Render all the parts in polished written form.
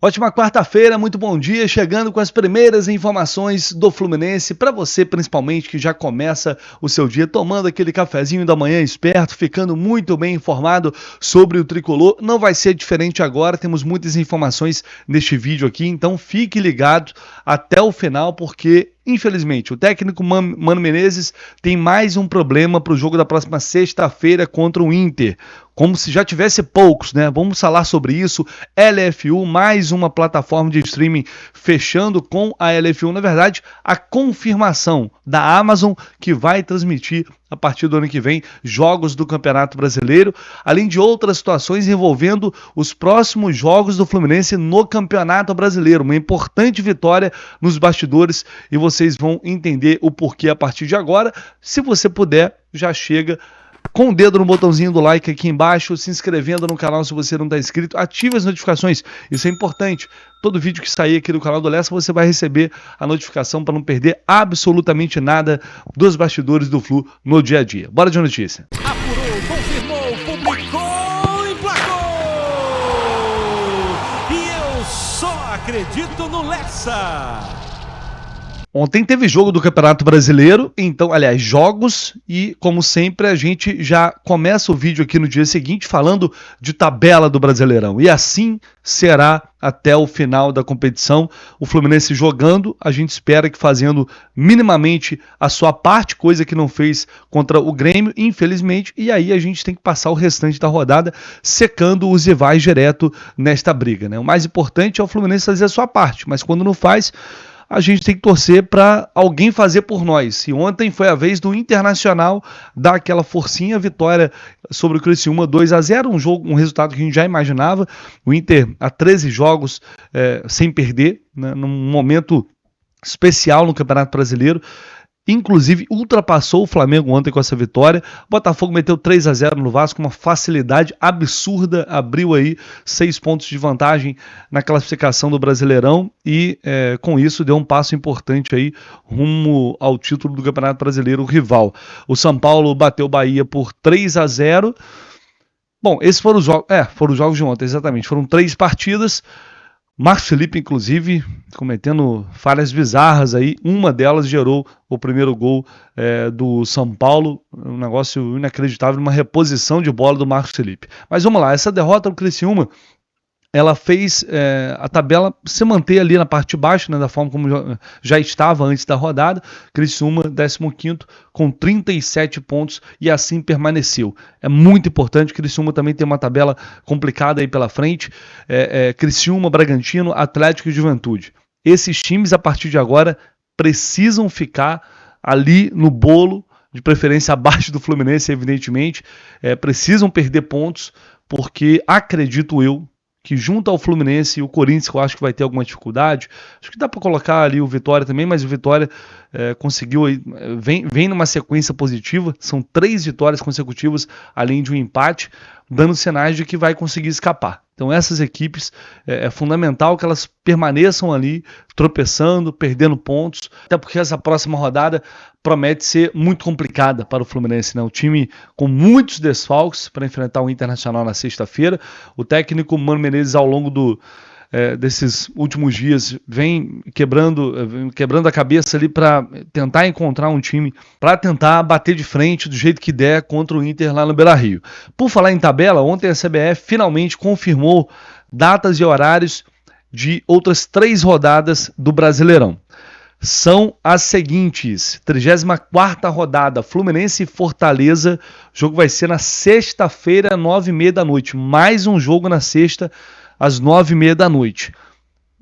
Ótima quarta-feira, muito bom dia, chegando com as primeiras informações do Fluminense, para você principalmente que já começa o seu dia tomando aquele cafezinho da manhã esperto, ficando muito bem informado sobre o Tricolor. Não vai ser diferente agora, temos muitas informações neste vídeo aqui, então fique ligado até o final, porque infelizmente o técnico Mano Menezes tem mais um problema para o jogo da próxima sexta-feira contra o Inter. Como se já tivesse poucos, né? Vamos falar sobre isso. LFU, mais uma plataforma de streaming fechando com a LFU. Na verdade, a confirmação da Amazon que vai transmitir a partir do ano que vem jogos do Campeonato Brasileiro, além de outras situações envolvendo os próximos jogos do Fluminense no Campeonato Brasileiro. Uma importante vitória nos bastidores e vocês vão entender o porquê a partir de agora. Se você puder, já chega com o dedo no botãozinho do like aqui embaixo, se inscrevendo no canal se você não está inscrito, ative as notificações, isso é importante. Todo vídeo que sair aqui do canal do Lessa, você vai receber a notificação para não perder absolutamente nada dos bastidores do Flu no dia a dia. Bora de notícia. Apurou, confirmou, publicou, emplacou! E eu só acredito no Lessa! Ontem teve jogo do Campeonato Brasileiro, então, aliás, jogos, e como sempre a gente já começa o vídeo aqui no dia seguinte falando de tabela do Brasileirão. E assim será até o final da competição. O Fluminense jogando, a gente espera que fazendo minimamente a sua parte, coisa que não fez contra o Grêmio, infelizmente, e aí a gente tem que passar o restante da rodada secando os rivais direto nesta briga, né? O mais importante é o Fluminense fazer a sua parte, mas quando não faz, a gente tem que torcer para alguém fazer por nós. E ontem foi a vez do Internacional dar aquela forcinha, vitória sobre o Criciúma 2-0, um resultado que a gente já imaginava. O Inter há 13 jogos sem perder, né, num momento especial no Campeonato Brasileiro. Inclusive ultrapassou o Flamengo ontem com essa vitória. O Botafogo meteu 3-0 no Vasco, uma facilidade absurda, abriu aí 6 pontos de vantagem na classificação do Brasileirão e com isso deu um passo importante aí rumo ao título do Campeonato Brasileiro rival. O São Paulo bateu o Bahia por 3-0. Bom, esses foram os jogos de ontem, exatamente. Foram 3 partidas. Marcos Felipe, inclusive, cometendo falhas bizarras aí. Uma delas gerou o primeiro gol do São Paulo. Um negócio inacreditável, uma reposição de bola do Marcos Felipe. Mas vamos lá, essa derrota do Criciúma, ela fez a tabela se manter ali na parte de baixo, né, da forma como já estava antes da rodada. Criciúma, 15º, com 37 pontos e assim permaneceu. É muito importante. Criciúma também tem uma tabela complicada aí pela frente. Criciúma, Bragantino, Atlético e Juventude. Esses times, a partir de agora, precisam ficar ali no bolo, de preferência abaixo do Fluminense, evidentemente. Precisam perder pontos, porque acredito eu que junto ao Fluminense e o Corinthians, que eu acho que vai ter alguma dificuldade, acho que dá para colocar ali o Vitória também, mas o Vitória conseguiu, vem numa sequência positiva, são 3 vitórias consecutivas, além de um empate, dando sinais de que vai conseguir escapar. Então essas equipes, é fundamental que elas permaneçam ali, tropeçando, perdendo pontos, até porque essa próxima rodada promete ser muito complicada para o Fluminense, né? Um time com muitos desfalques para enfrentar o Internacional na sexta-feira. O técnico Mano Menezes, ao longo desses últimos dias, vem quebrando a cabeça ali para tentar encontrar um time para tentar bater de frente do jeito que der contra o Inter lá no Beira-Rio. Por falar em tabela, ontem a CBF finalmente confirmou datas e horários de outras 3 rodadas do Brasileirão. São as seguintes: 34ª rodada, Fluminense e Fortaleza. O jogo vai ser na sexta-feira, 9h30 da noite. Mais um jogo na sexta, às 9h30 da noite.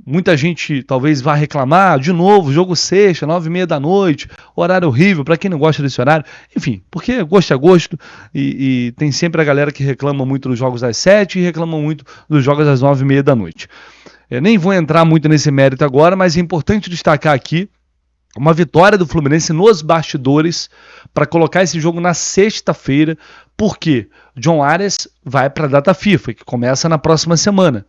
Muita gente talvez vá reclamar, de novo, jogo sexta, 9h30 da noite, horário horrível, para quem não gosta desse horário. Enfim, porque gosto é gosto, e tem sempre a galera que reclama muito dos jogos às 7 e reclama muito dos jogos às 9h30 da noite. Nem vou entrar muito nesse mérito agora, mas é importante destacar aqui uma vitória do Fluminense nos bastidores para colocar esse jogo na sexta-feira, porque John Arias vai para a data FIFA, que começa na próxima semana,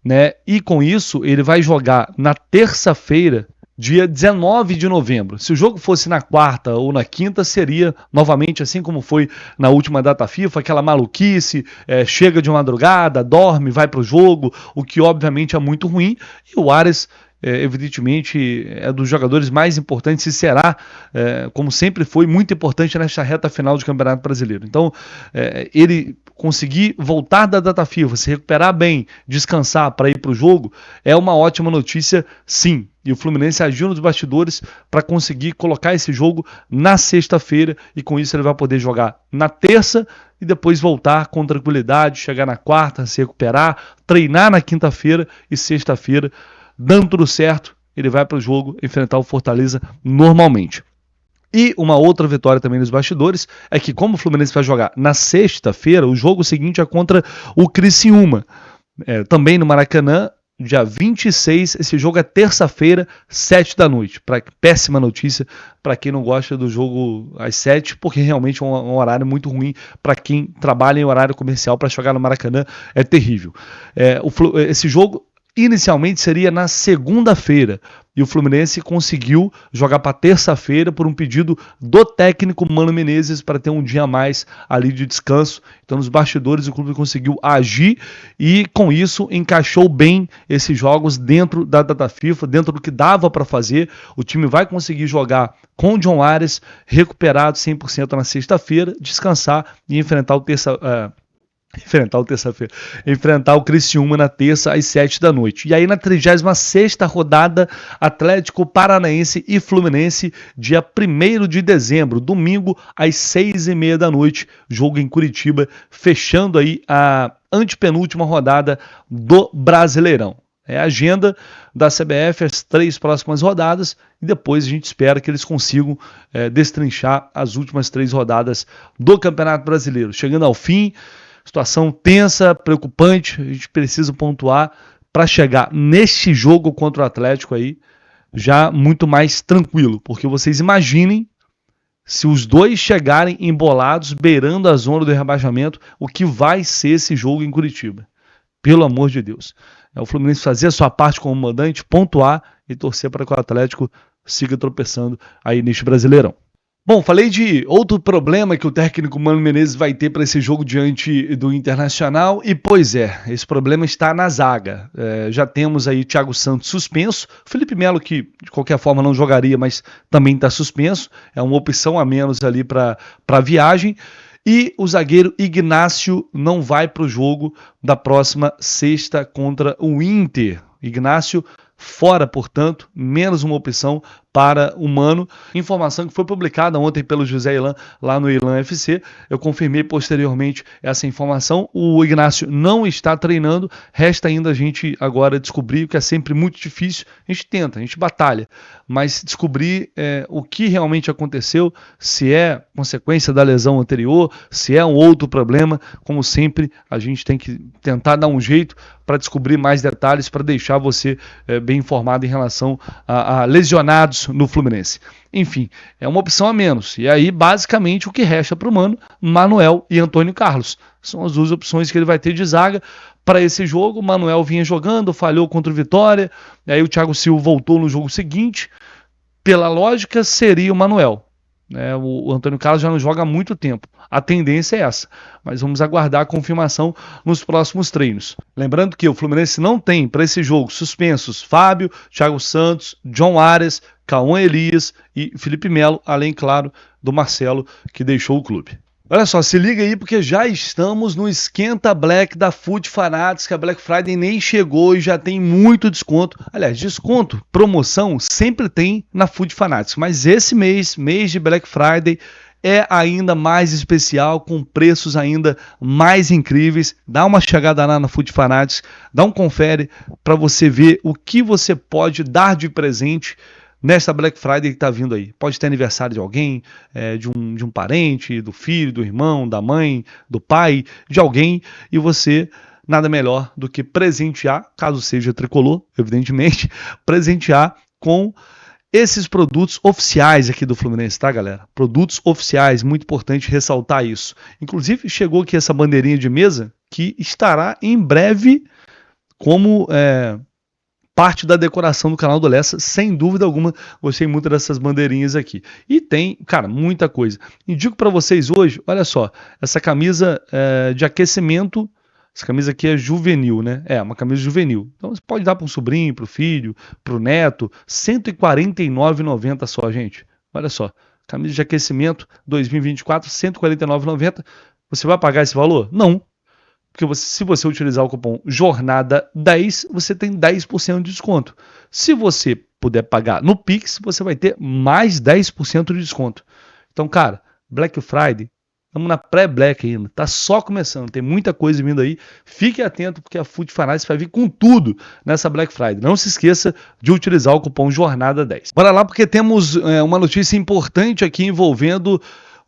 né? E com isso ele vai jogar na terça-feira, dia 19 de novembro. Se o jogo fosse na quarta ou na quinta, seria novamente assim como foi na última data FIFA, aquela maluquice, chega de madrugada, dorme, vai para o jogo, o que obviamente é muito ruim, e o Ares evidentemente é dos jogadores mais importantes e será, como sempre foi, muito importante nesta reta final de Campeonato Brasileiro. Então, ele conseguir voltar da data FIFA, se recuperar bem, descansar para ir para o jogo, é uma ótima notícia, sim. E o Fluminense agiu nos bastidores para conseguir colocar esse jogo na sexta-feira, e com isso ele vai poder jogar na terça e depois voltar com tranquilidade, chegar na quarta, se recuperar, treinar na quinta-feira e sexta-feira, dando tudo certo, ele vai para o jogo enfrentar o Fortaleza normalmente. E uma outra vitória também nos bastidores é que, como o Fluminense vai jogar na sexta-feira, o jogo seguinte é contra o Criciúma, também no Maracanã, dia 26, esse jogo é terça-feira, 7 da noite. Péssima notícia para quem não gosta do jogo às 7, porque realmente é um horário muito ruim para quem trabalha em horário comercial. Para jogar no Maracanã é terrível. Esse jogo inicialmente seria na segunda-feira, e o Fluminense conseguiu jogar para terça-feira por um pedido do técnico Mano Menezes para ter um dia a mais ali de descanso. Então, nos bastidores, o clube conseguiu agir e, com isso, encaixou bem esses jogos dentro da data FIFA, dentro do que dava para fazer. O time vai conseguir jogar com o John Ares recuperado 100% na sexta-feira, descansar e enfrentar o Criciúma na terça às 7 da noite. E aí na 36ª rodada, Atlético Paranaense e Fluminense, dia 1º de dezembro, domingo às 6h30 da noite, jogo em Curitiba, fechando aí a antepenúltima rodada do Brasileirão. É a agenda da CBF, as 3 próximas rodadas, e depois a gente espera que eles consigam destrinchar as últimas 3 rodadas do Campeonato Brasileiro. Chegando ao fim, situação tensa, preocupante, a gente precisa pontuar para chegar neste jogo contra o Atlético aí já muito mais tranquilo, porque vocês imaginem se os dois chegarem embolados, beirando a zona do rebaixamento, o que vai ser esse jogo em Curitiba. Pelo amor de Deus. É o Fluminense fazer a sua parte como mandante, pontuar e torcer para que o Atlético siga tropeçando aí neste Brasileirão. Bom, falei de outro problema que o técnico Mano Menezes vai ter para esse jogo diante do Internacional, e pois esse problema está na zaga. Já temos aí Thiago Santos suspenso, Felipe Melo, que de qualquer forma não jogaria, mas também está suspenso, é uma opção a menos ali para a viagem, e o zagueiro Ignácio não vai para o jogo da próxima sexta contra o Inter. Ignácio fora, portanto, menos uma opção para o Mano. Informação que foi publicada ontem pelo José Ilan lá no Ilan FC. Eu confirmei posteriormente essa informação. O Ignácio não está treinando. Resta ainda a gente agora descobrir, o que é sempre muito difícil. A gente tenta, a gente batalha, mas descobrir o que realmente aconteceu, se é consequência da lesão anterior, se é um outro problema. Como sempre, a gente tem que tentar dar um jeito para descobrir mais detalhes, para deixar você bem informado em relação a lesionados no Fluminense. Enfim, é uma opção a menos. E aí, basicamente, o que resta para o Mano, Manuel e Antônio Carlos. São as 2 opções que ele vai ter de zaga para esse jogo. O Manuel vinha jogando, falhou contra o Vitória, e aí o Thiago Silva voltou no jogo seguinte. Pela lógica, seria o Manuel. O Antônio Carlos já não joga há muito tempo. A tendência é essa, mas vamos aguardar a confirmação nos próximos treinos. Lembrando que o Fluminense não tem para esse jogo suspensos Fábio, Thiago Santos, John Ares, Cauã Elias e Felipe Melo, além, claro, do Marcelo, que deixou o clube. Olha só, se liga aí, porque já estamos no Esquenta Black da Food Fanatics, que a Black Friday nem chegou e já tem muito desconto. Aliás, desconto, promoção sempre tem na Food Fanatics, mas esse mês de Black Friday, é ainda mais especial, com preços ainda mais incríveis. Dá uma chegada lá na Food Fanatics, dá um confere para você ver o que você pode dar de presente nesta Black Friday que está vindo aí. Pode ter aniversário de alguém, de um parente, do filho, do irmão, da mãe, do pai, de alguém, e você nada melhor do que presentear, caso seja tricolor, evidentemente, presentear com esses produtos oficiais aqui do Fluminense, tá, galera? Produtos oficiais, muito importante ressaltar isso. Inclusive, chegou aqui essa bandeirinha de mesa que estará em breve como parte da decoração do canal do Lessa, sem dúvida alguma. Gostei muito dessas bandeirinhas aqui. E tem, cara, muita coisa. Indico para vocês hoje, olha só, essa camisa de aquecimento. Essa camisa aqui é juvenil, né? É, uma camisa juvenil. Então você pode dar para um sobrinho, para o filho, para o neto. R$ 149,90 só, gente. Olha só. Camisa de aquecimento 2024, R$ 149,90. Você vai pagar esse valor? Não. Porque se você utilizar o cupom JORNADA10, você tem 10% de desconto. Se você puder pagar no Pix, você vai ter mais 10% de desconto. Então, cara, Black Friday, estamos na pré-Black ainda, tá só começando, tem muita coisa vindo aí. Fique atento porque a Food Fanatics vai vir com tudo nessa Black Friday. Não se esqueça de utilizar o cupom JORNADA10. Bora lá porque temos uma notícia importante aqui envolvendo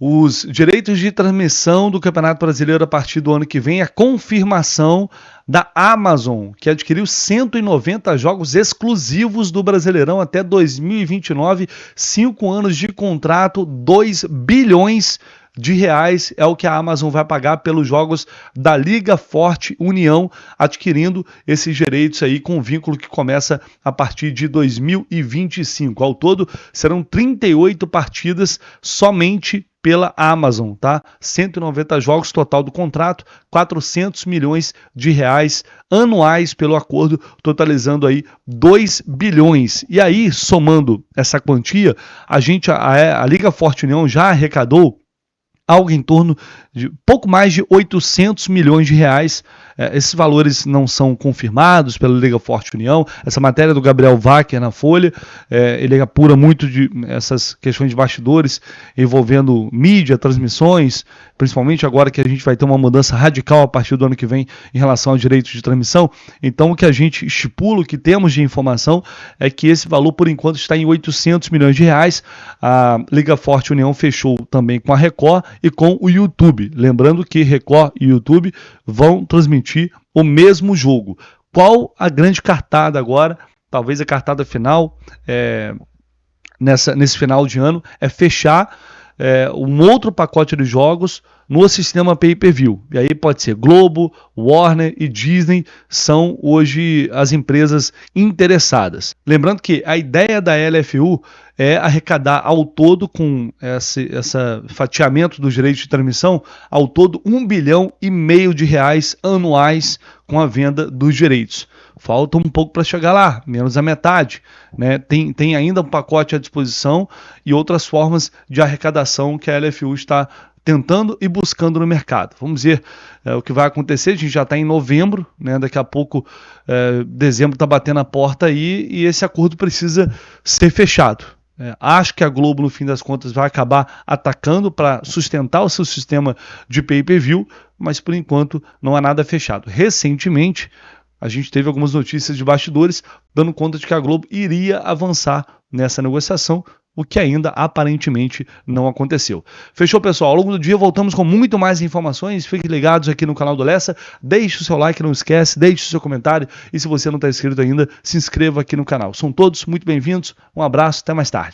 os direitos de transmissão do Campeonato Brasileiro a partir do ano que vem, a confirmação da Amazon, que adquiriu 190 jogos exclusivos do Brasileirão até 2029, 5 anos de contrato, 2 bilhões de reais é o que a Amazon vai pagar pelos jogos da Liga Forte União, adquirindo esses direitos aí com um vínculo que começa a partir de 2025. Ao todo, serão 38 partidas somente pela Amazon, tá? 190 jogos total do contrato, 400 milhões de reais anuais pelo acordo, totalizando aí 2 bilhões. E aí, somando essa quantia, a Liga Forte União já arrecadou algo em torno de pouco mais de 800 milhões de reais. Esses valores não são confirmados pela Liga Forte União. Essa matéria do Gabriel Wacker na Folha, ele apura muito de essas questões de bastidores envolvendo mídia, transmissões, principalmente agora que a gente vai ter uma mudança radical a partir do ano que vem em relação aos direitos de transmissão. Então o que a gente estipula, o que temos de informação é que esse valor por enquanto está em 800 milhões de reais. A Liga Forte União fechou também com a Record e com o YouTube. Lembrando que Record e YouTube vão transmitir o mesmo jogo. Qual a grande cartada agora? Talvez a cartada final nesse final de ano é fechar um outro pacote de jogos no sistema pay-per-view. E aí pode ser Globo, Warner e Disney são hoje as empresas interessadas. Lembrando que a ideia da LFU é arrecadar ao todo, com esse fatiamento dos direitos de transmissão, ao todo 1,5 bilhão de reais anuais com a venda dos direitos. Falta um pouco para chegar lá, menos a metade, né? Tem ainda um pacote à disposição e outras formas de arrecadação que a LFU está tentando e buscando no mercado. Vamos ver o que vai acontecer. A gente já está em novembro, né? Daqui a pouco dezembro está batendo a porta aí e esse acordo precisa ser fechado. Acho que a Globo, no fim das contas, vai acabar atacando para sustentar o seu sistema de pay-per-view, mas por enquanto não há nada fechado. Recentemente, a gente teve algumas notícias de bastidores dando conta de que a Globo iria avançar nessa negociação, o que ainda aparentemente não aconteceu. Fechou, pessoal? Ao longo do dia voltamos com muito mais informações. Fiquem ligados aqui no canal do Lessa. Deixe o seu like, não esquece, deixe o seu comentário e se você não está inscrito ainda, se inscreva aqui no canal. São todos muito bem-vindos. Um abraço, até mais tarde.